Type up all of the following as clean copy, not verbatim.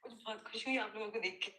मुझे बहुत खुशी हुई आप लोगों को देख के।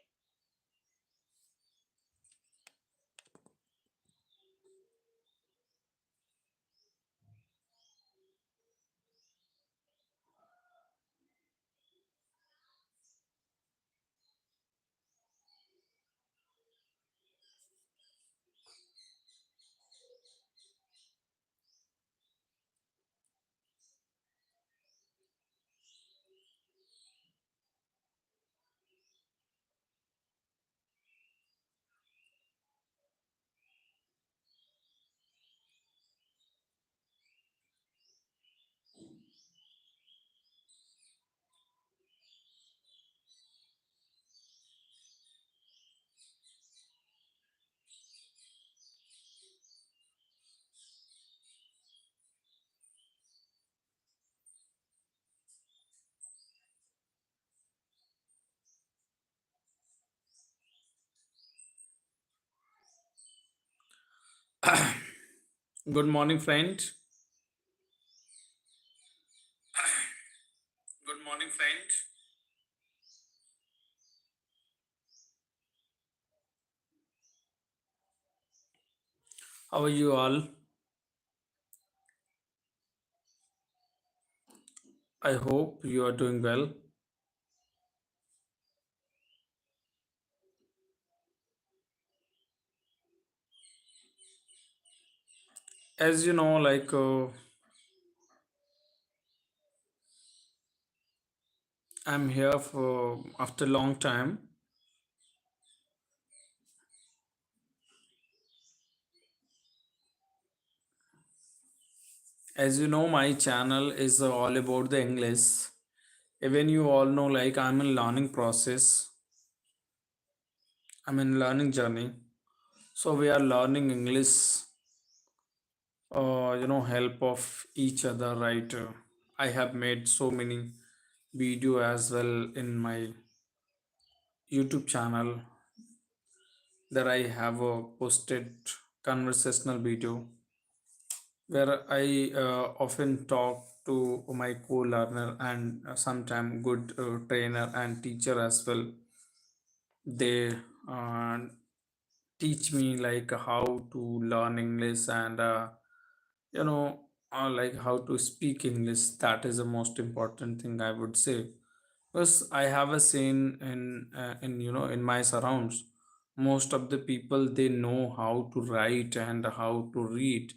Good morning, friend. Good morning, friend. How are you all? I hope you are doing well. As you know, I'm here for after a long time. As you know, my channel is all about the English. Even you all know, I'm in learning process. I'm in learning journey. So we are learning English. Help of each other, right? I have made so many video as well in my YouTube channel that I have posted conversational video where I often talk to my co-learner and sometime good trainer and teacher as well. They uh, teach me like how to learn English and you know like how to speak English. That is the most important thing I would say. Because I have a seen in in my surrounds, most of the people they know how to write and how to read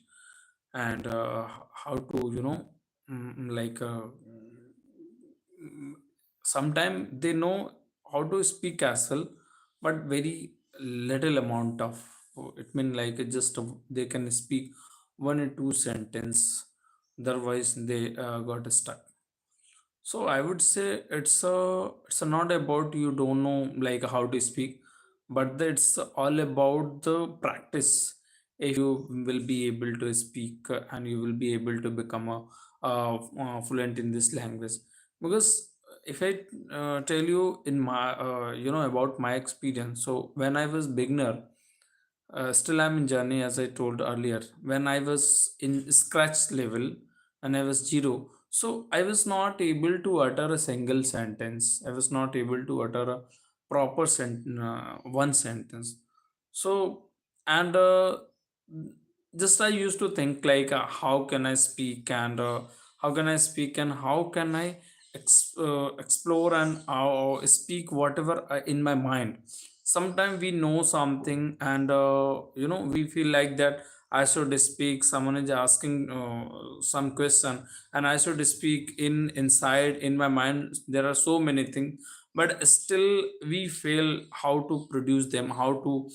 and how to sometimes they know how to speak as well, but very little amount of it mean like just they can speak one or two sentence, otherwise they got stuck. So I would say it's not about you don't know like how to speak, but it's all about the practice. If you will be able to speak and you will be able to become fluent in this language, because if I tell you in my about my experience, so when I was beginner, still I'm in journey as I told earlier. When I was in scratch level and I was zero, so I was not able to utter a single sentence. I was not able to utter a proper one sentence. So and just I used to think like how can I speak and how can I speak and how can I explore and speak whatever in my mind. Sometimes we know something and we feel like that I should speak. Someone is asking some question and I should speak in inside in my mind. There are so many things, but still we fail how to produce them, how to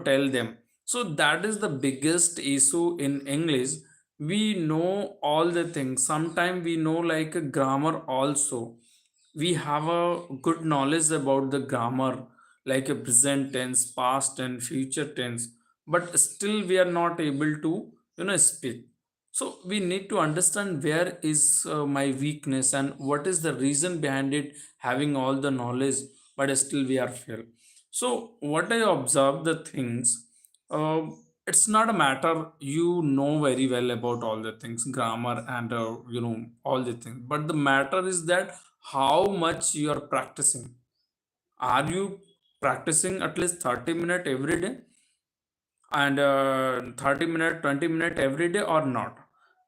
tell them. So that is the biggest issue in English. We know all the things. Sometimes we know like a grammar also. We have a good knowledge about the grammar, like a present tense, past and future tense, but still we are not able to speak. So we need to understand where is my weakness and what is the reason behind it, having all the knowledge but still we are fail. So what I observe the things, uh, it's not a matter you know very well about all the things, grammar and all the things, but the matter is that how much you are practicing. Are you practicing at least 30 minutes every day, and 30 minute 20 minute every day or not?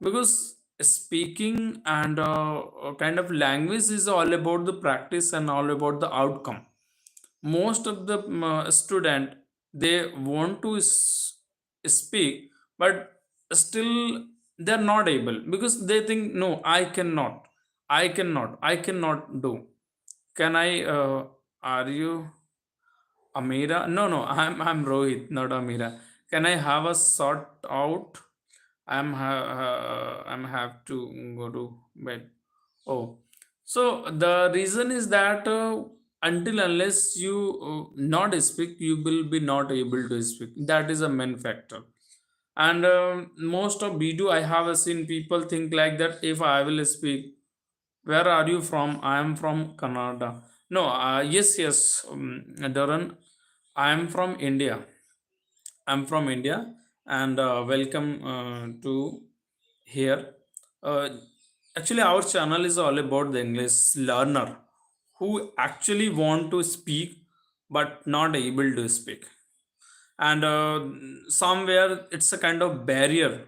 Because speaking and kind of language is all about the practice and all about the outcome. Most of the student, they want to speak, but still they're not able, because they think, no, I cannot do. Can I are you Amira? No, no, I'm Rohit, not Amira. Can I have a sort out? I'm have to go to bed. Oh, so the reason is that until unless you not speak, you will be not able to speak. That is a main factor. And most of video I have seen people think like that. If I will speak, where are you from? I am from Canada. No, yes, yes, Darren, I am from India. I'm from India, and welcome to here. Uh, Actually, our channel is all about the English learner who actually want to speak but not able to speak, and somewhere it's a kind of barrier.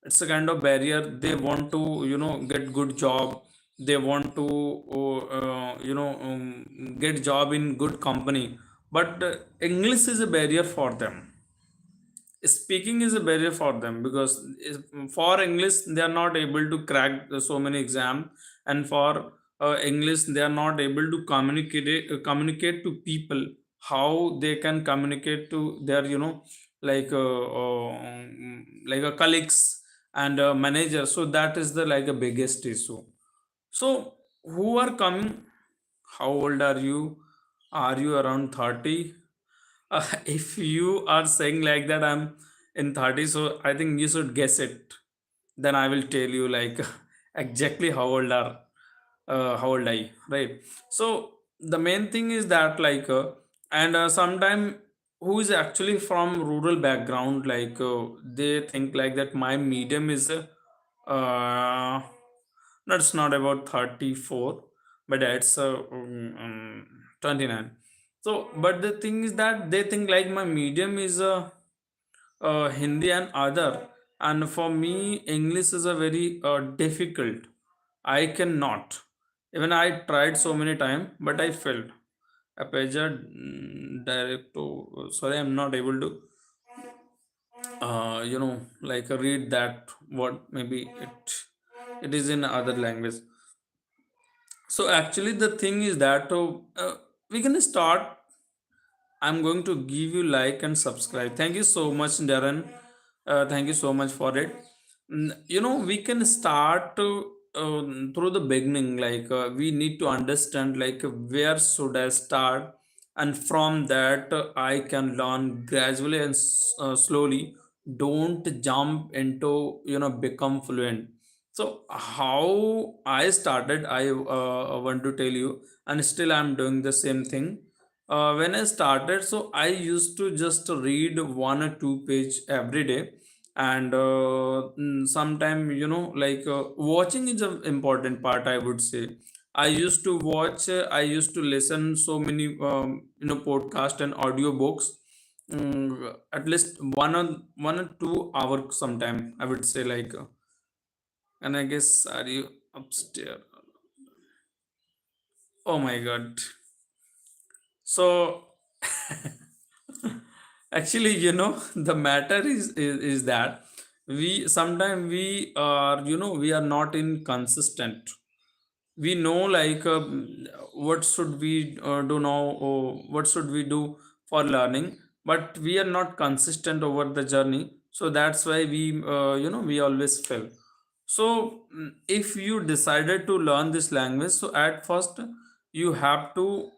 It's a kind of barrier. They want to, get good job. They want to get job in good company, but English is a barrier for them. Speaking is a barrier for them, because for English they are not able to crack so many exam, and for English they are not able to communicate to people, how they can communicate to their, like like a colleagues and a manager. So that is the like a biggest issue. So who are coming? How old are you? Are you around 30? If you are saying like that, I'm in 30, so I think you should guess it. Then I will tell you like exactly how old I, right? So the main thing is that like and sometime who is actually from rural background, like they think like that my medium is uh that's not about 34, but that's 29. So but the thing is that they think like my medium is Hindi and other, and for me English is a very difficult. I cannot. Even I tried so many times, but I failed. Apeja direct to, sorry, I'm not able to like read that what maybe it is in other language. So actually the thing is that we can start. I'm going to give you like and subscribe. Thank you so much, Darren. Thank you so much for it. We can start through the beginning. Like we need to understand like where should I start, and from that I can learn gradually and slowly. Don't jump into become fluent. So how I started, I want to tell you, and still I'm doing the same thing. When I started, so I used to just read one or two page every day, and sometime like watching is an important part, I would say. I used to watch, I used to listen so many podcast and audio books, at least 1 or 2 hours sometime, I would say, like and I guess, are you upstairs? Oh my god. So actually, the matter is that we sometimes we are, we are not inconsistent. We know like what should we do now, or what should we do for learning, but we are not consistent over the journey. So that's why we we always fail. So if you decided to learn this language, so at first you have to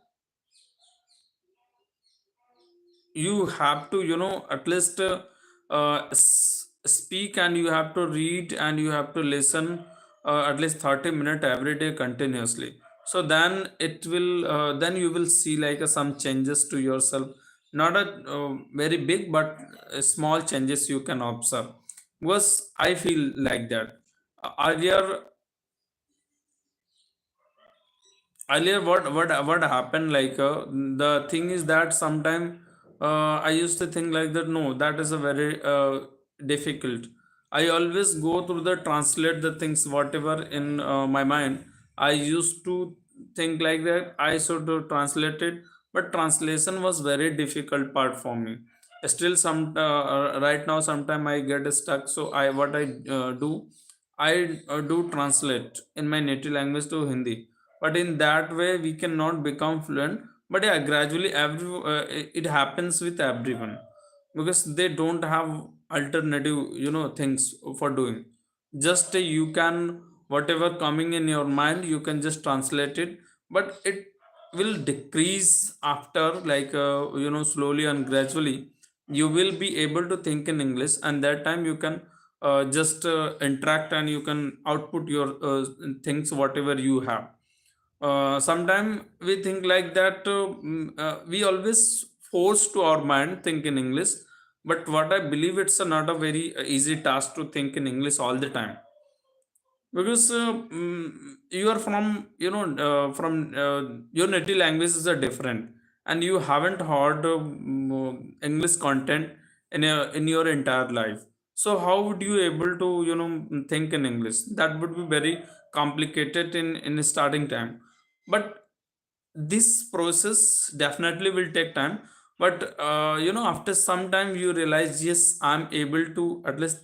at least speak, and you have to read, and you have to listen at least 30 minutes every day continuously. So then it will then you will see like some changes to yourself. Not a very big, but small changes you can observe, because I feel like that earlier. earlier what happened, like the thing is that sometime I used to think like that, no, that is a very difficult. I always go through the translate the things whatever in my mind. I used to think like that I should translate it, but translation was very difficult part for me. Still some right now sometime I get stuck, so I what I do, I do translate in my native language to Hindi. But in that way we cannot become fluent. But yeah, gradually it happens with everyone, because they don't have alternative things for doing. Just you can, whatever coming in your mind, you can just translate it. But it will decrease after, like slowly and gradually you will be able to think in English, and that time you can just interact, and you can output your things whatever you have. Sometimes we think like that, we always force to our mind think in English. But what I believe, it's not a very easy task to think in English all the time, because you are from from your native languages are different, and you haven't heard English content in your entire life. So how would you able to think in English? That would be very complicated in starting time. But this process definitely will take time. But after some time you realize, yes, I'm able to at least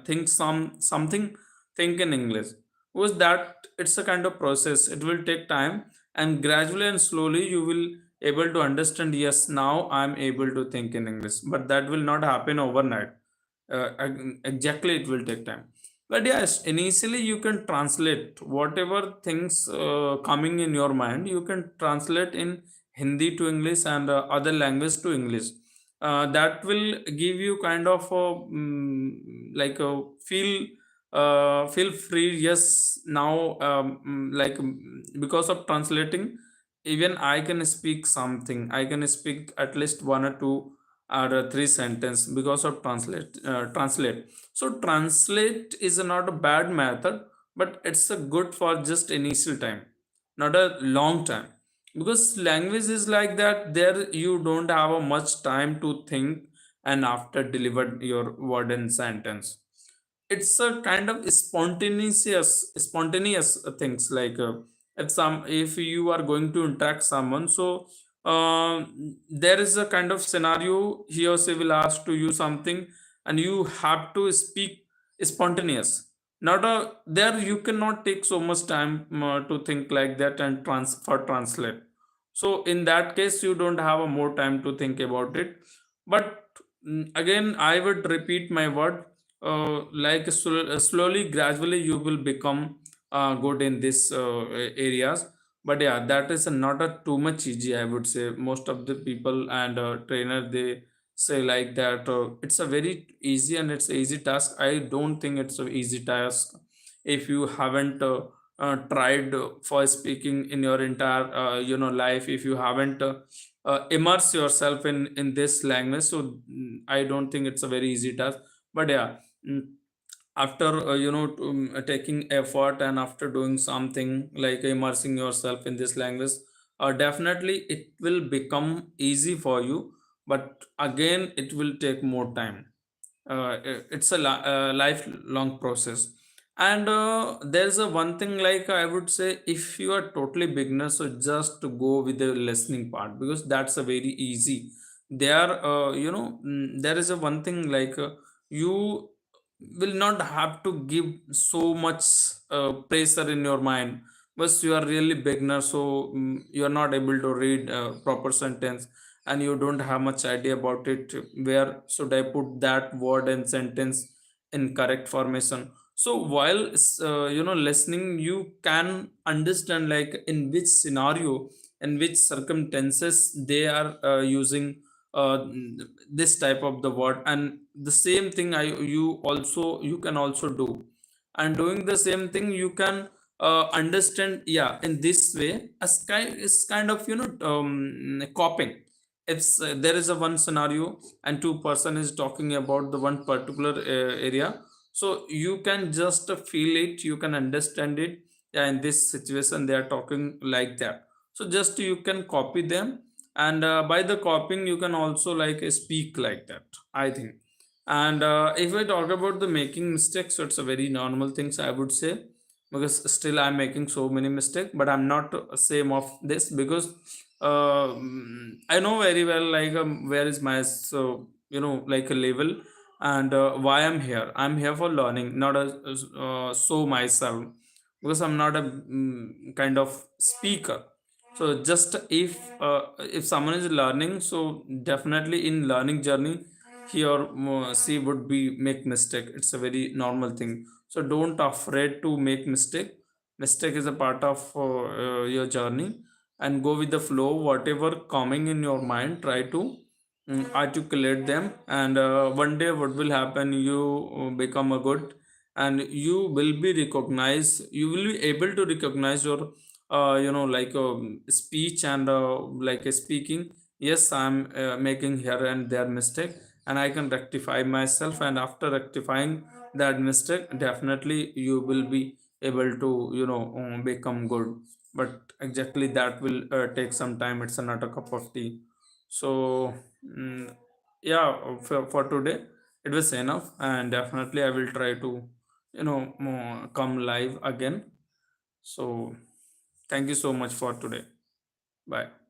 think something, think in English. Was that it's a kind of process, it will take time, and gradually and slowly you will able to understand, yes, now I'm able to think in English. But that will not happen overnight. Exactly, it will take time. But yes, initially you can translate whatever things coming in your mind, you can translate in Hindi to English, and other language to English. That will give you kind of like a feel free. Yes, now like because of translating, even I can speak something, I can speak at least one or two or three sentence because of translate. So translate is not a bad method, but it's a good for just initial time, not a long time. Because language is like that, there you don't have a much time to think, and after delivered your word and sentence, it's a kind of spontaneous things, like if you are going to interact someone, so there is a kind of scenario, he or she will ask to you something, and you have to speak spontaneous. Not a there you cannot take so much time to think like that and translate. So in that case you don't have a more time to think about it. But again I would repeat my word, like slowly gradually you will become good in this areas. But yeah, that is not a too much easy, I would say. Most of the people and trainer, they say like that it's a very easy and it's a easy task. I don't think it's a easy task if you haven't tried for speaking in your entire life, if you haven't immerse yourself in this language. So I don't think it's a very easy task. But yeah, mm, after taking effort, and after doing something like immersing yourself in this language, definitely it will become easy for you. But again, it will take more time. It's a lifelong process. And there's a one thing, like I would say, if you are totally beginner, so just to go with the listening part, because that's a very easy. There there is a one thing, like you will not have to give so much pressure in your mind. But you are really beginner, so you are not able to read proper sentence, and you don't have much idea about it, where should I put that word and sentence in correct formation. So while listening, you can understand like in which scenario, in which circumstances they are using uh, this type of the word. And the same thing you can also do. And doing the same thing, you can understand, yeah, in this way, a sky is kind of copying. If there is a one scenario and two person is talking about the one particular area, so you can just feel it, you can understand it. yeah, in this situation they are talking like that. So just you can copy them, and by the copying you can also like speak like that, I think. And if I talk about the making mistakes, so it's a very normal things, I would say, because still I'm making so many mistakes, but I'm not same of this, because I know very well like where is my, so like a level, and why I'm here for learning, not as show myself, because I'm not a kind of speaker. So just if someone is learning, so definitely in learning journey, he or she would be make mistake. It's a very normal thing, so don't afraid to make mistake. Mistake is a part of your journey, and go with the flow. Whatever coming in your mind, try to articulate them, and one day what will happen, you become a good, and you will be recognized, you will be able to recognize your like speech, and like speaking. Yes, I'm making here and there mistake, and I can rectify myself, and after rectifying that mistake, definitely you will be able to become good. But exactly that will take some time. It's not a cup of tea. So yeah, for today it was enough, and definitely I will try to come live again. So thank you so much for today. Bye.